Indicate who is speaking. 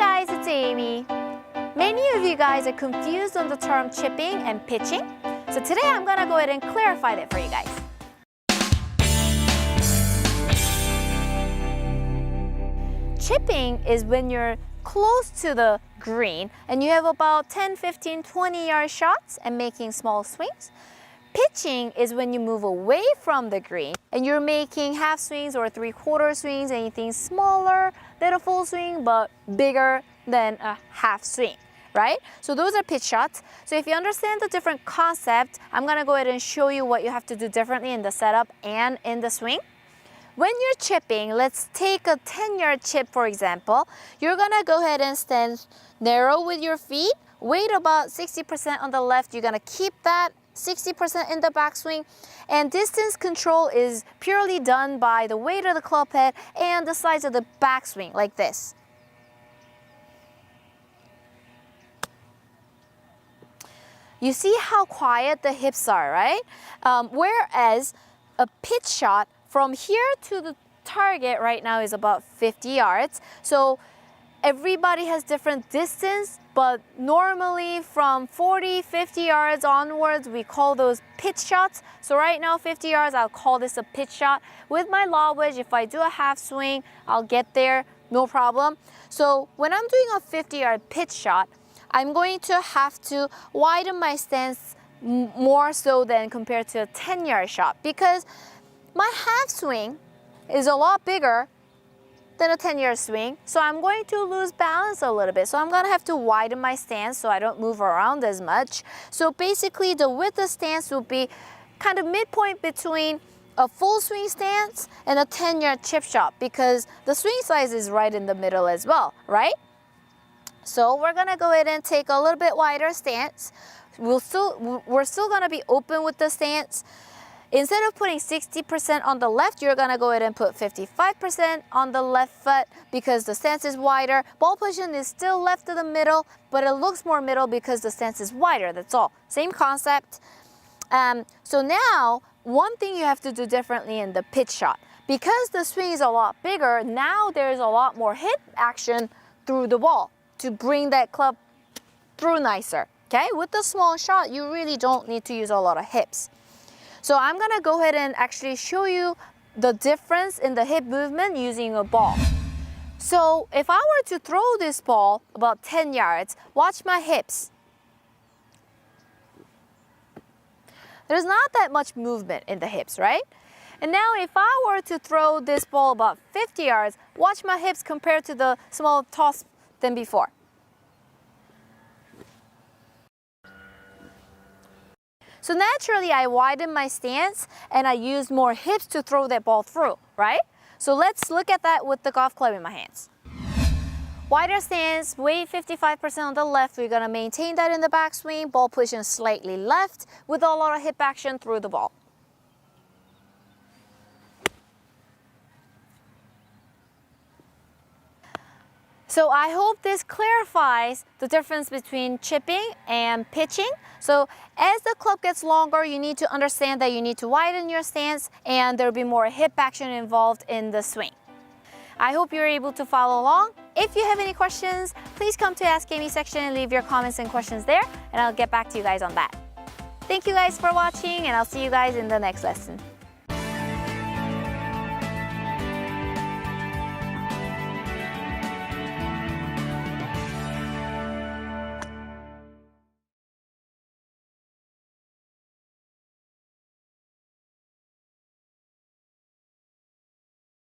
Speaker 1: guys, it's Amy. Many of you guys are confused on the term chipping and pitching. So today I'm gonna go ahead and clarify that for you guys. Chipping is when you're close to the green and you have about 10, 15, 20-yard shots and making small swings. Pitching is when you move away from the green and you're making half swings or three-quarter swings, anything smaller than a full swing but bigger than a half swing, right? So those are pitch shots. So if you understand the different concept, I'm gonna go ahead and show you what you have to do differently in the setup and in the swing. When you're chipping, let's take a 10-yard chip for example. You're gonna go ahead and stand narrow with your feet, weight about 60% on the left. You're gonna keep that 60% in the backswing, and distance control is purely done by the weight of the club head and the size of the backswing, like this. You see how quiet the hips are, right? Whereas a pitch shot from here to the target right now is about 50 yards. So everybody has different distance, but normally from 40, 50 yards onwards, we call those pitch shots. So right now, 50 yards, I'll call this a pitch shot. With my lob wedge, if I do a half swing, I'll get there, no problem. So when I'm doing a 50-yard pitch shot, I'm going to have to widen my stance more so than compared to a 10-yard shot because my half swing is a lot bigger than a 10-yard swing, so I'm going to lose balance a little bit. So I'm going to have to widen my stance so I don't move around as much. So basically the width of stance will be kind of midpoint between a full swing stance and a 10-yard chip shot because the swing size is right in the middle as well, right? So we're going to go ahead and take a little bit wider stance. We're still going to be open with the stance. Instead of putting 60% on the left, you're gonna go ahead and put 55% on the left foot because the stance is wider. Ball position is still left to the middle, but it looks more middle because the stance is wider, that's all. Same concept. So now, one thing you have to do differently in the pitch shot. Because the swing is a lot bigger, now there's a lot more hip action through the ball to bring that club through nicer, okay? With the small shot, you really don't need to use a lot of hips. So I'm gonna go ahead and actually show you the difference in the hip movement using a ball. So if I were to throw this ball about 10 yards, watch my hips. There's not that much movement in the hips, right? And now if I were to throw this ball about 50 yards, watch my hips compared to the small toss than before. So naturally, I widen my stance and I use more hips to throw that ball through, right? So let's look at that with the golf club in my hands. Wider stance, weight 55% on the left. We're gonna maintain that in the backswing. Ball position slightly left with a lot of hip action through the ball. So I hope this clarifies the difference between chipping and pitching. So as the club gets longer, you need to understand that you need to widen your stance and there'll be more hip action involved in the swing. I hope you're able to follow along. If you have any questions, please come to Ask Aimee section and leave your comments and questions there, and I'll get back to you guys on that. Thank you guys for watching, and I'll see you guys in the next lesson.